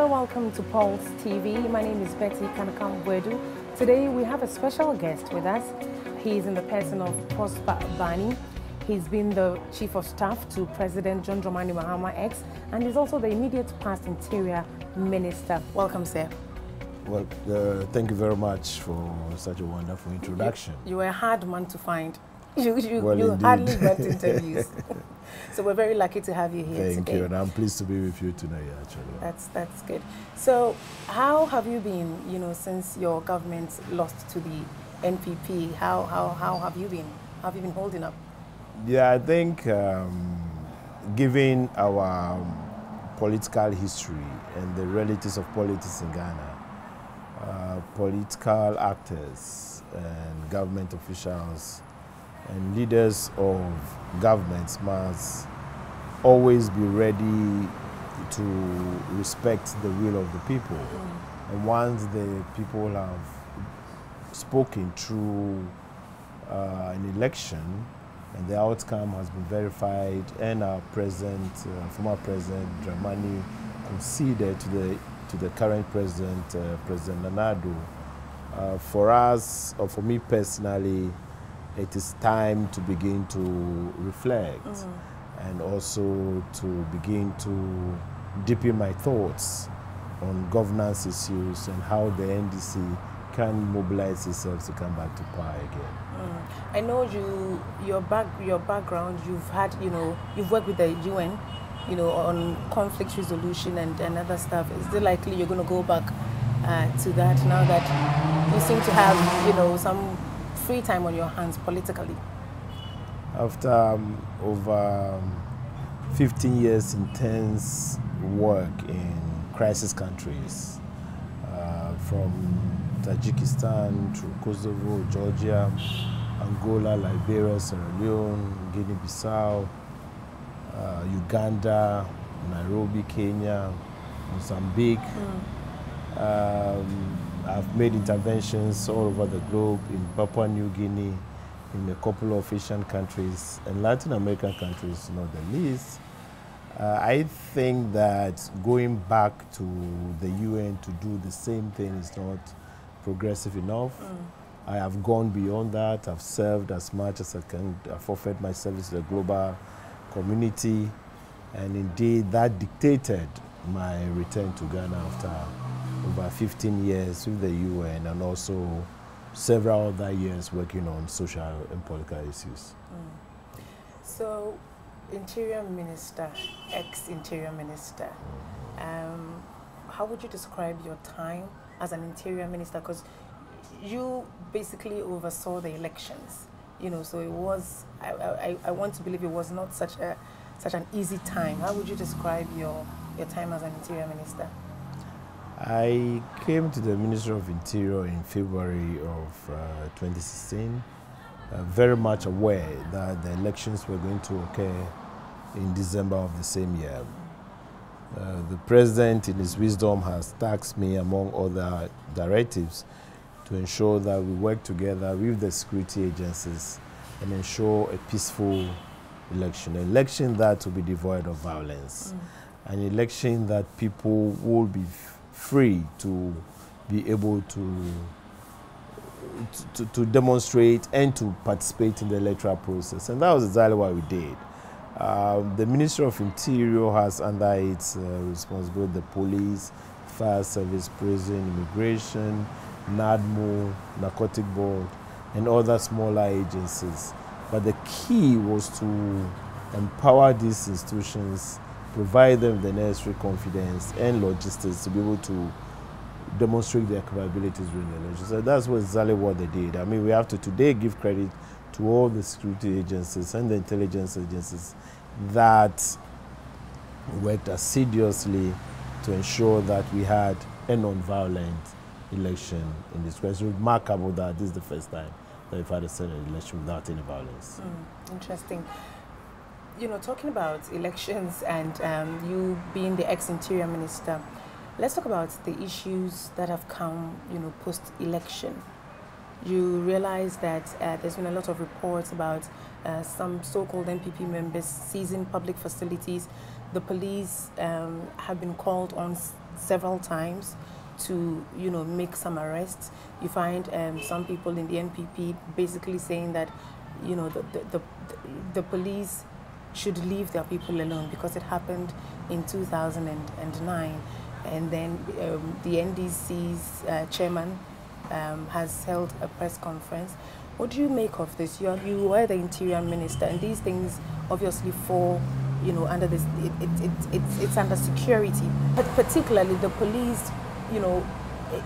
Welcome to Pulse TV. My name is Betty Kanakam-Wedu. Today we have a special guest with us. He is in the person of Douglas Bani. He's been the Chief of Staff to President John Dramani Mahama X, and he's also the immediate past Interior Minister. Welcome, sir. Well, thank you very much for such a wonderful introduction. You were a hard man to find. You Well, hardly got interviews. So we're very lucky to have you here today. Thank you, and I'm pleased to be with you tonight, actually. That's good. So how have you been, since your government lost to the NPP? How have you been? How have you been holding up? Yeah, I think given our political history and the realities of politics in Ghana, political actors and government officials and leaders of governments must always be ready to respect the will of the people. And once the people have spoken through an election and the outcome has been verified and our former president Dramani conceded to the current president, President Nanado, for us, or for me personally, it is time to begin to reflect and also to begin to deepen my thoughts on governance issues and how the NDC can mobilize itself to come back to power again. I know your background, you've worked with the UN, on conflict resolution and other stuff. Is it likely you're going to go back to that now that you seem to have, some free time on your hands politically? After over 15 years intense work in crisis countries, from Tajikistan through Kosovo, Georgia, Angola, Liberia, Sierra Leone, Guinea-Bissau, Uganda, Nairobi, Kenya, Mozambique. I've made interventions all over the globe, in Papua New Guinea, in a couple of Asian countries, and Latin American countries, not the least. I think that going back to the UN to do the same thing is not progressive enough. I have gone beyond that. I've served as much as I can. I've offered my service to the global community, and indeed that dictated my return to Ghana after over 15 years with the UN and also several other years working on social and political issues. So, Interior Minister, ex-Interior Minister, how would you describe your time as an Interior Minister? Because you basically oversaw the elections, so it was, I want to believe it was not such an easy time. How would you describe your time as an Interior Minister? I came to the Ministry of Interior in February of 2016, very much aware that the elections were going to occur in December of the same year. The President, in his wisdom, has tasked me, among other directives, to ensure that we work together with the security agencies and ensure a peaceful election, an election that will be devoid of violence, an election that people will be free to be able to demonstrate and to participate in the electoral process. And that was exactly what we did. The Ministry of Interior has under its responsibility the police, fire service, prison, immigration, NADMO, narcotic board, and other smaller agencies. But the key was to empower these institutions, provide them the necessary confidence and logistics to be able to demonstrate their capabilities during the election. So that's exactly what they did. I mean, we have to today give credit to all the security agencies and the intelligence agencies that worked assiduously to ensure that we had a non-violent election in this country. It's remarkable that this is the first time that we've had a Senate election without any violence. Interesting. Talking about elections and you being the ex-Interior Minister, let's talk about the issues that have come, post-election. you realize that there's been a lot of reports about some so-called NPP members seizing public facilities. The police have been called on several times to, make some arrests. You find some people in the NPP basically saying that, the police should leave their people alone because it happened in 2009. And then the NDC's chairman has held a press conference. What do you make of this? You were the interior minister, and these things obviously fall, under this. It's under security, but particularly the police.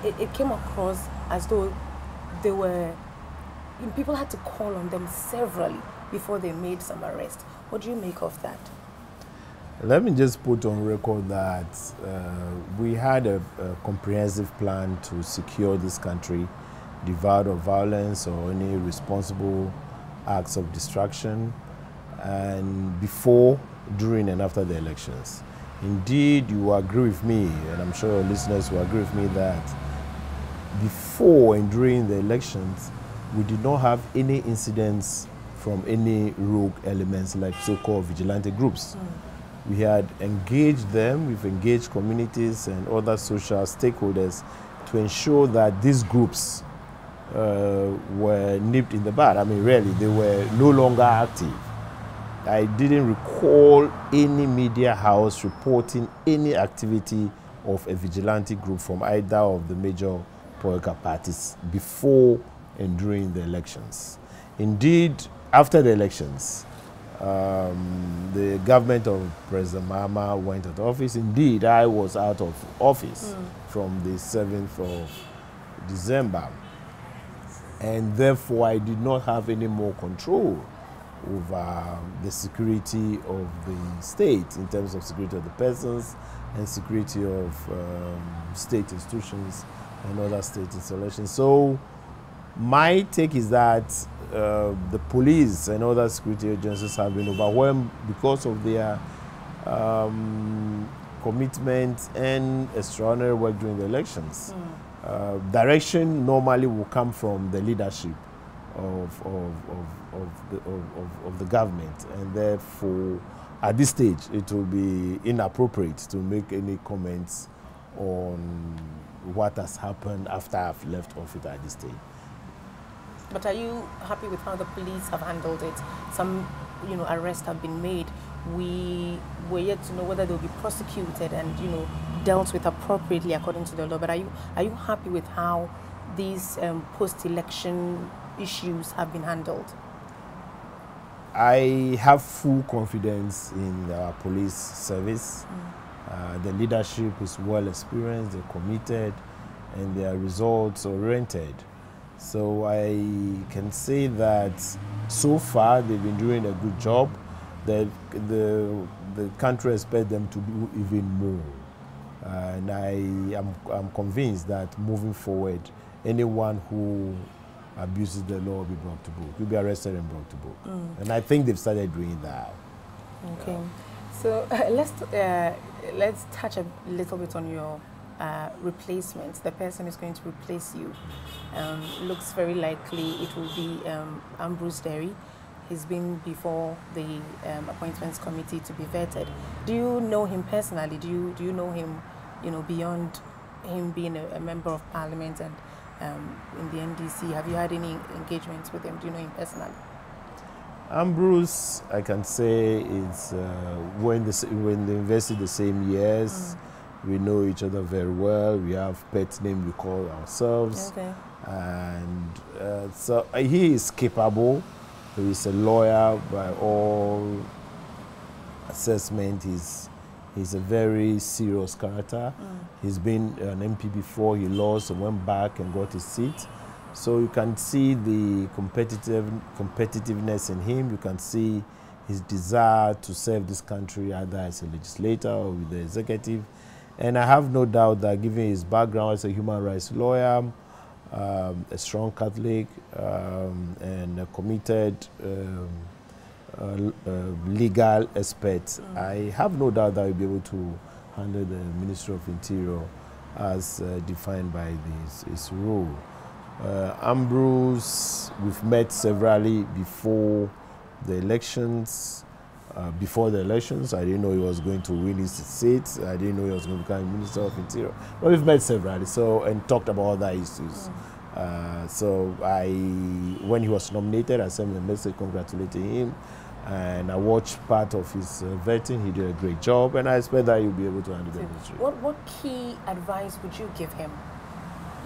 It came across as though they were. People had to call on them severally before they made some arrests. What do you make of that? Let me just put on record that we had a comprehensive plan to secure this country, devoid of violence or any responsible acts of destruction, and before, during, and after the elections. Indeed, you will agree with me, and I'm sure your listeners will agree with me, that before and during the elections, we did not have any incidents from any rogue elements like so-called vigilante groups. We had engaged them, we've engaged communities and other social stakeholders to ensure that these groups were nipped in the bud. I mean, really, they were no longer active. I didn't recall any media house reporting any activity of a vigilante group from either of the major political parties before and during the elections. Indeed, after the elections, the government of President Mahama went out of office. Indeed, I was out of office from the 7th of December. And therefore, I did not have any more control over the security of the state in terms of security of the persons and security of state institutions and other state installations. So my take is that the police and other security agencies have been overwhelmed because of their commitment and extraordinary work during the elections. Direction normally will come from the leadership of the government, and therefore at this stage it will be inappropriate to make any comments on what has happened after I've left office at this stage. But are you happy with how the police have handled it? Some, arrests have been made. We were yet to know whether they'll be prosecuted and, dealt with appropriately according to the law. But are you happy with how these post-election issues have been handled? I have full confidence in our police service. The leadership is well experienced, they're committed, and they are results oriented. So I can say that so far they've been doing a good job. That the country expects them to do even more. And I'm convinced that moving forward, anyone who abuses the law will be brought to book, will be arrested and brought to book. And I think they've started doing that. Okay. So let's touch a little bit on your replacement. The person who's going to replace you looks very likely it will be Ambrose Derry. He's been before the appointments committee to be vetted. Do you know him personally? Do you know him, beyond him being a member of parliament and in the NDC? Have you had any engagements with him? Do you know him personally? Ambrose, I can say, is when they invested the same years. We know each other very well. We have pet names we call ourselves. Okay. And so he is capable. He is a lawyer by all assessment. He's a very serious character. He's been an MP before. He lost and went back and got his seat. So you can see the competitiveness in him. You can see his desire to serve this country either as a legislator or with the executive. And I have no doubt that given his background as a human rights lawyer, a strong Catholic, and a committed legal expert, I have no doubt that he'll be able to handle the Ministry of Interior as defined by his role. Ambrose, we've met severally before the elections. Before the elections, I didn't know he was going to win his seat. I didn't know he was going to become Minister of Interior. But we've met severally, and talked about other issues. When he was nominated, I sent him a message congratulating him, and I watched part of his vetting. He did a great job, and I expect that he'll be able to handle the ministry. What key advice would you give him?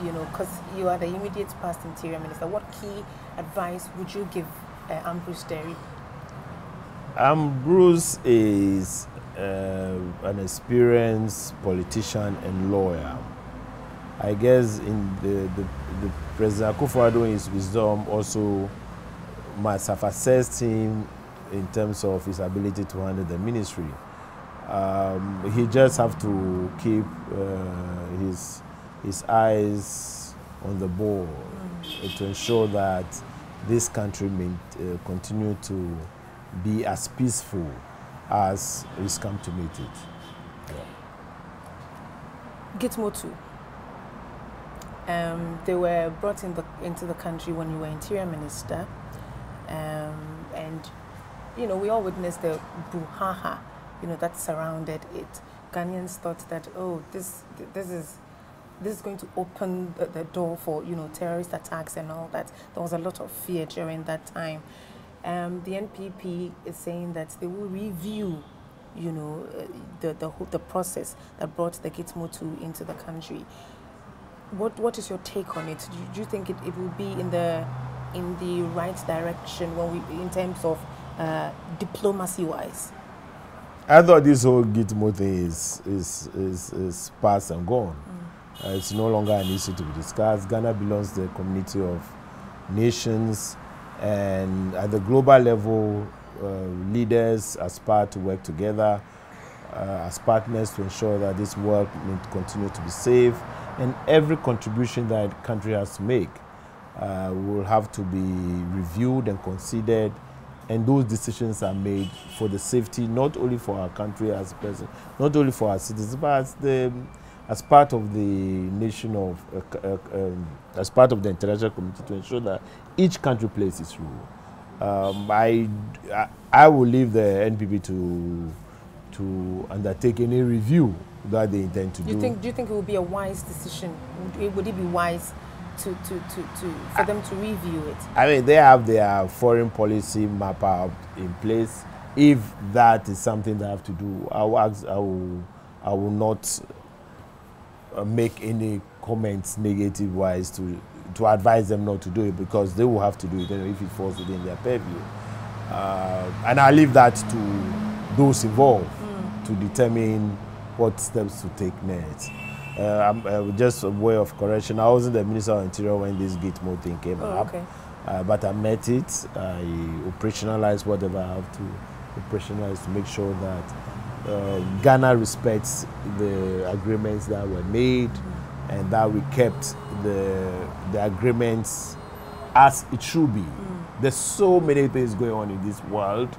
You know, because you are the immediate past Interior Minister. What key advice would you give Ambrose Derry? Ambrose is an experienced politician and lawyer. I guess in the President Akufo-Addo, in his wisdom, also must have assessed him in terms of his ability to handle the ministry. He just have to keep his eyes on the ball to ensure that this country may continue to be as peaceful as it's come to meet it. Gitmo 2. They were brought into the country when you were Interior Minister, and you know, we all witnessed the brouhaha, you know, that surrounded it. Ghanaians thought that, oh, this is going to open the door for, you know, terrorist attacks and all that. There was a lot of fear during that time. The NPP is saying that they will review, you know, the process that brought the Gitmo 2 into the country. What is your take on it? Do you think it will be in the right direction in terms of diplomacy-wise? I thought this whole Gitmo thing is past and gone. It's no longer an issue to be discussed. Ghana belongs to the community of nations, and at the global level, leaders aspire to work together as partners to ensure that this world will continue to be safe, and every contribution that a country has to make will have to be reviewed and considered, and those decisions are made for the safety not only for our country as a person, not only for our citizens, but as part of the nation of, as part of the international community, to ensure that each country plays its role. I will leave the NPP to undertake any review that they intend to do. Do you think it would be a wise decision? Would it be wise for them to review it? I mean, they have their foreign policy map out in place. If that is something they have to do, I will not make any comments negative wise to advise them not to do it, because they will have to do it if it falls within their purview. And I leave that to those involved to determine what steps to take next. Just a way of correction, I wasn't the Minister of Interior when this Gitmo thing came up. Okay. But I met it, I operationalized whatever I have to operationalize to make sure that Ghana respects the agreements that were made, and that we kept the agreements as it should be. There's so many things going on in this world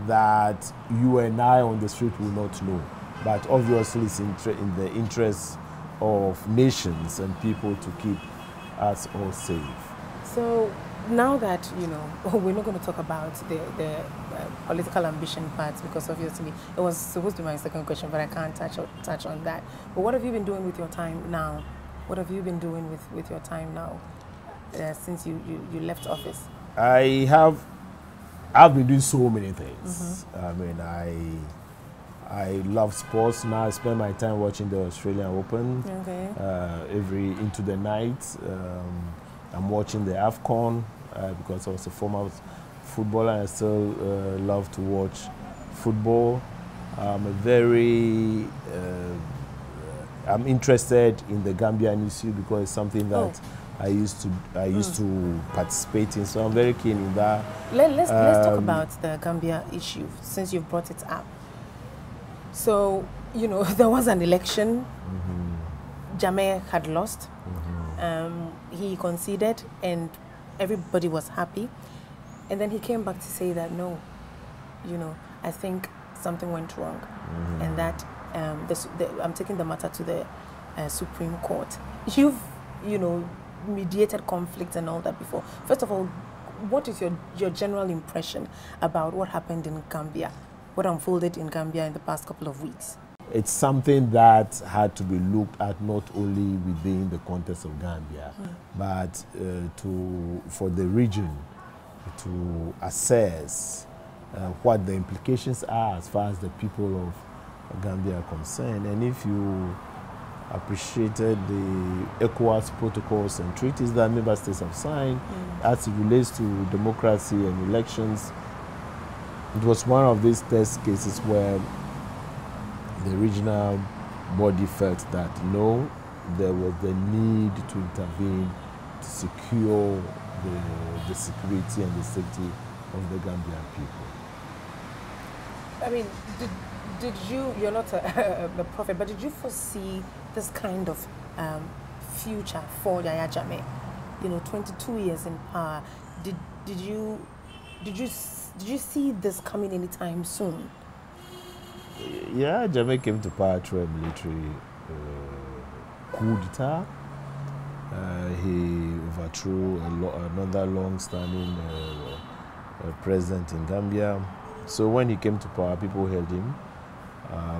that you and I on the street will not know. But obviously it's in the interest of nations and people to keep us all safe. So now that, you know, we're not going to talk about the political ambition parts, because obviously it was supposed to be my second question, but I can't touch on that. But what have you been doing with your time now? What have you been doing with your time now since you left office? I've been doing so many things. I mean, I love sports now. I spend my time watching the Australian Open. Okay. Into the night. I'm watching the AFCON because I was a former footballer. I still love to watch football. I'm interested in the Gambian issue because it's something that I used to participate in. So I'm very keen in that. Let's talk about the Gambia issue since you've brought it up. So, you know, there was an election. Jammeh had lost. He conceded and everybody was happy. And then he came back to say that, no, you know, I think something went wrong. And that I'm taking the matter to the Supreme Court. You've, you know, mediated conflicts and all that before. First of all, what is your general impression about what happened in Gambia, what unfolded in Gambia in the past couple of weeks? It's something that had to be looked at not only within the context of Gambia, but for the region to assess what the implications are as far as the people of Gambia are concerned. And if you appreciated the ECOWAS protocols and treaties that member states have signed as it relates to democracy and elections, it was one of these test cases where the regional body felt that no, there was the need to intervene to secure the security and the safety of the Gambian people. I mean, did you, you're not a prophet, but did you foresee this kind of future for Yahya Jammeh? 22 years in power. Did you see this coming anytime soon? Yeah, Jammeh came to power through a military coup d'etat. He overthrew another long-standing president in Gambia. So when he came to power, people held him.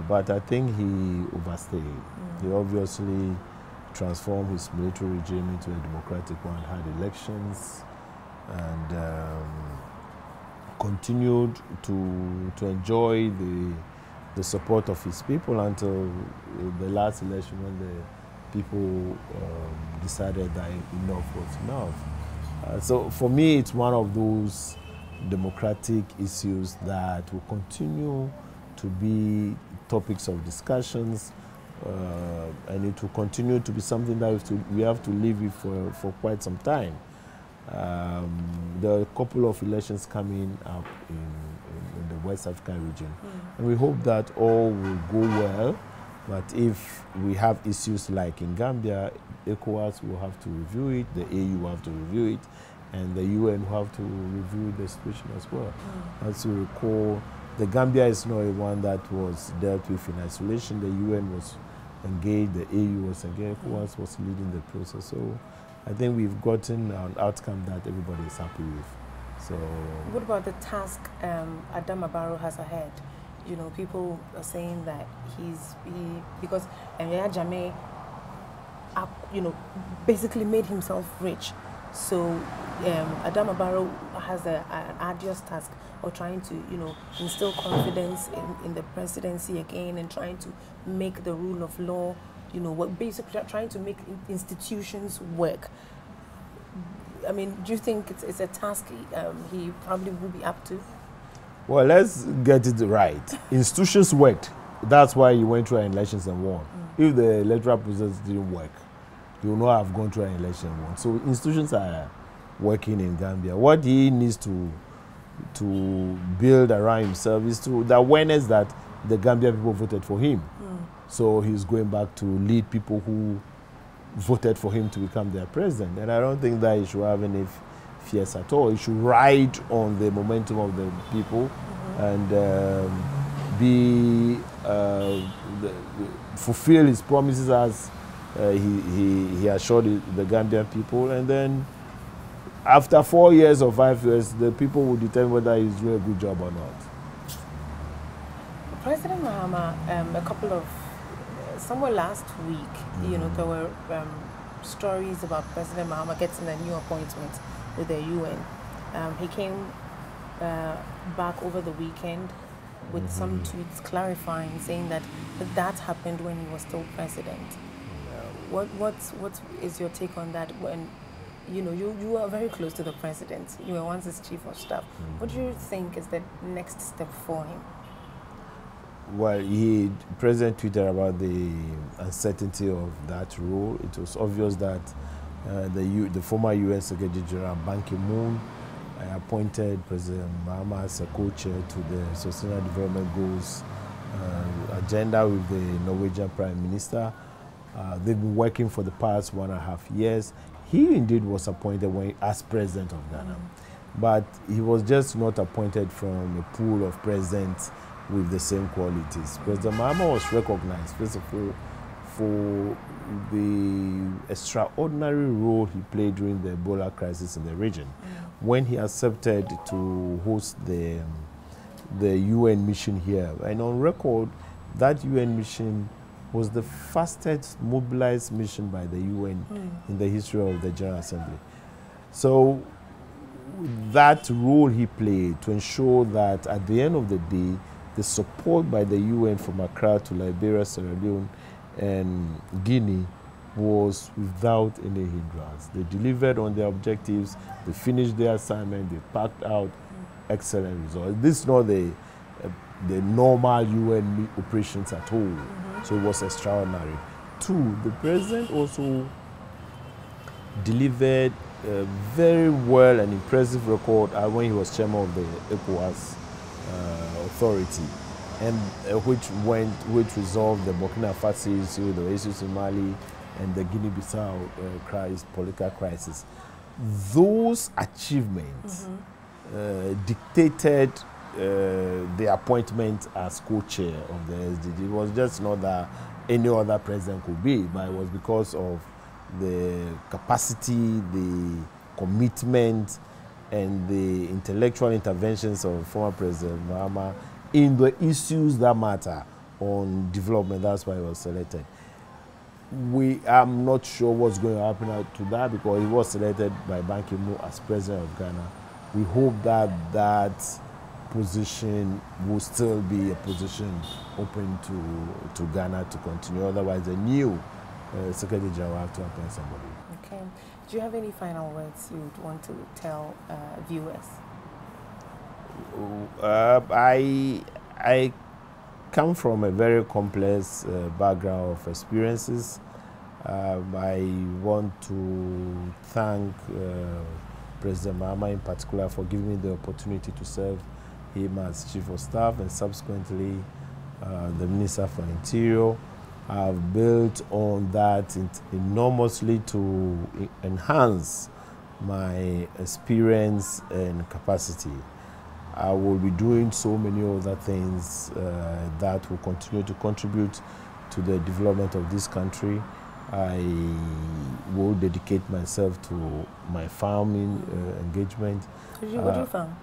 But I think he overstayed. He obviously transformed his military regime into a democratic one, had elections, and continued to enjoy the support of his people until the last election, when the people decided that enough was enough. So for me, it's one of those democratic issues that will continue to be topics of discussions, and it will continue to be something that we have to live with for quite some time. There are a couple of elections coming up in the West African region, and we hope that all will go well. But if we have issues like in Gambia, ECOWAS will have to review it, the AU will have to review it, and the UN will have to review the situation as well. As you recall, the Gambia is not a one that was dealt with in isolation. The UN was engaged, the AU was engaged, ECOWAS was leading the process. So I think we've gotten an outcome that everybody is happy with. So, what about the task Adama Barrow has ahead? People are saying that because Yahya Jammeh, basically made himself rich. So Adama Barrow has an arduous task of trying to, instill confidence in the presidency again, and trying to make the rule of law, basically trying to make institutions work. I mean, do you think it's a task he probably will be up to? Well, let's get it right. Institutions worked. That's why he went through an elections and won. If the electoral process didn't work, he would not have gone through an election and won. So institutions are working in Gambia. What he needs to build around himself is the awareness that the Gambian people voted for him. So he's going back to lead people who voted for him to become their president. And I don't think that he should have any fears at all. He should ride on the momentum of the people and fulfill his promises as he assured the Gambian people. And then after 4 years or 5 years, the people will determine whether he's doing a good job or not. President Mahama, somewhere last week, there were stories about President Mahama getting a new appointment with the UN. He came back over the weekend with some tweets clarifying, saying that happened when he was still president. What is your take on that? When you are very close to the president, you were once his chief of staff. What do you think is the next step for him? Well, President tweeted about the uncertainty of that role. It was obvious that the former UN Secretary General Ban Ki-moon appointed President Mahama as a co-chair to the Sustainable Development Goals agenda with the Norwegian Prime Minister. They've been working for the past 1.5 years. He indeed was appointed as president of Ghana, but he was just not appointed from a pool of presidents with the same qualities. President Mahama was recognized, first of all, for the extraordinary role he played during the Ebola crisis in the region, when he accepted to host the UN mission here. And on record, that UN mission was the fastest mobilized mission by the UN in the history of the General Assembly. So that role he played to ensure that at the end of the day, the support by the UN from Accra to Liberia, Sierra Leone, and Guinea was without any hindrance. They delivered on their objectives, they finished their assignment, they packed out excellent results. This is not the normal UN operations at all, so it was extraordinary. Two, the president also delivered a very well and impressive record when he was chairman of the ECOWAS authority, and which resolved the Burkina Faso issue, the issues in Mali, and the Guinea-Bissau political crisis. Those achievements dictated the appointment as co-chair of the SDG. It was just not that any other president could be, but it was because of the capacity, the commitment, and the intellectual interventions of former President Mahama in the issues that matter on development. That's why he was selected. I'm not sure what's going to happen to that, because he was selected by Ban Ki-moon as president of Ghana. We hope that that position will still be a position open to Ghana to continue. Otherwise, the new Secretary General will have to appoint somebody. Okay. Do you have any final words you would want to tell viewers? I come from a very complex background of experiences. I want to thank President Mahama in particular for giving me the opportunity to serve him as Chief of Staff and subsequently the Minister for Interior. I've built on that enormously to enhance my experience and capacity. I will be doing so many other things that will continue to contribute to the development of this country. I will dedicate myself to my farming engagement. What do you farm?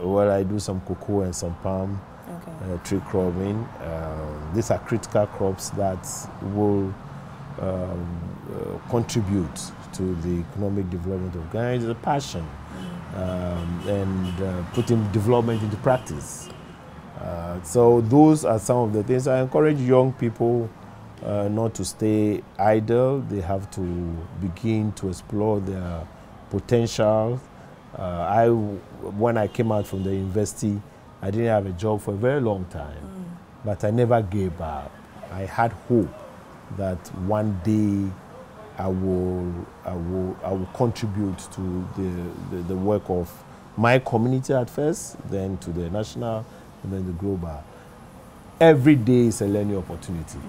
Well, I do some cocoa and some palm. Okay. Tree cropping. These are critical crops that will contribute to the economic development of Ghana. It's a passion, and putting development into practice. So those are some of the things. I encourage young people not to stay idle. They have to begin to explore their potential. When I came out from the university, I didn't have a job for a very long time, but I never gave up. I had hope that one day I will contribute to the work of my community at first, then to the national, and then the global. Every day is a learning opportunity.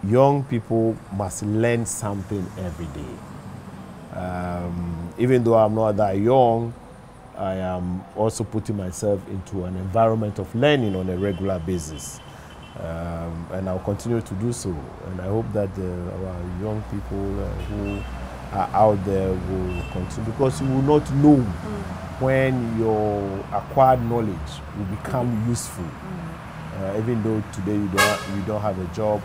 Young people must learn something every day. Even though I'm not that young, I am also putting myself into an environment of learning on a regular basis. And I'll continue to do so. And I hope that our young people who are out there will continue, because you will not know when your acquired knowledge will become useful. Even though today you don't have a job,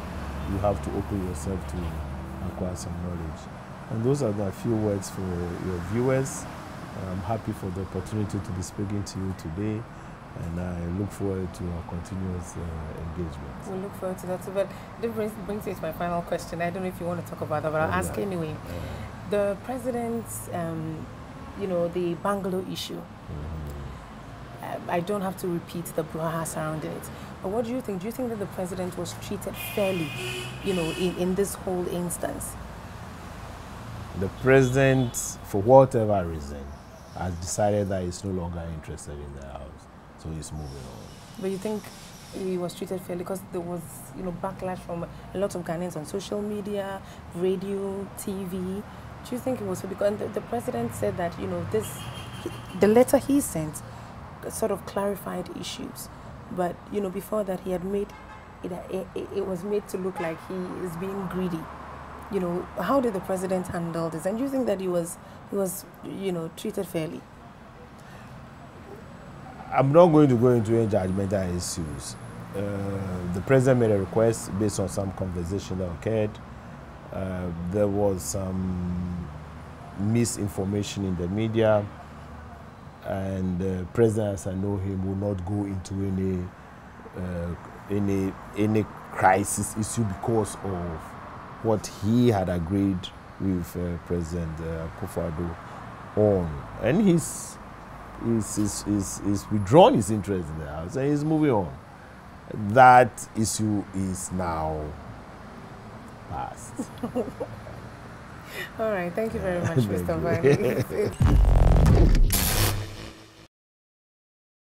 you have to open yourself to acquire some knowledge. And those are the few words for your viewers. I'm happy for the opportunity to be speaking to you today, and I look forward to our continuous engagement. We look forward to that too, but that brings me to my final question. I don't know if you want to talk about that, but I'll ask anyway. The president's, the bungalow issue. I don't have to repeat the brouhaha surrounding it, but what do you think? Do you think that the president was treated fairly, in this whole instance? The president, for whatever reason, has decided that he's no longer interested in the house, so he's moving on. But you think he was treated fairly? Because there was, backlash from a lot of Ghanaians on social media, radio, TV. Do you think it was fair? Because the president said that, the letter he sent sort of clarified issues, but before that he had made it was made to look like he is being greedy you know, how did the president handle this? And do you think that he was, you know, treated fairly? I'm not going to go into any judgmental issues. The president made a request based on some conversation that occurred. There was some misinformation in the media, and the president, as I know him, will not go into any crisis issue because of what he had agreed with President Akufo-Addo on, and he's withdrawn his interest in the House and he's moving on. That issue is now past. All right, thank you very much, Mr. Bani.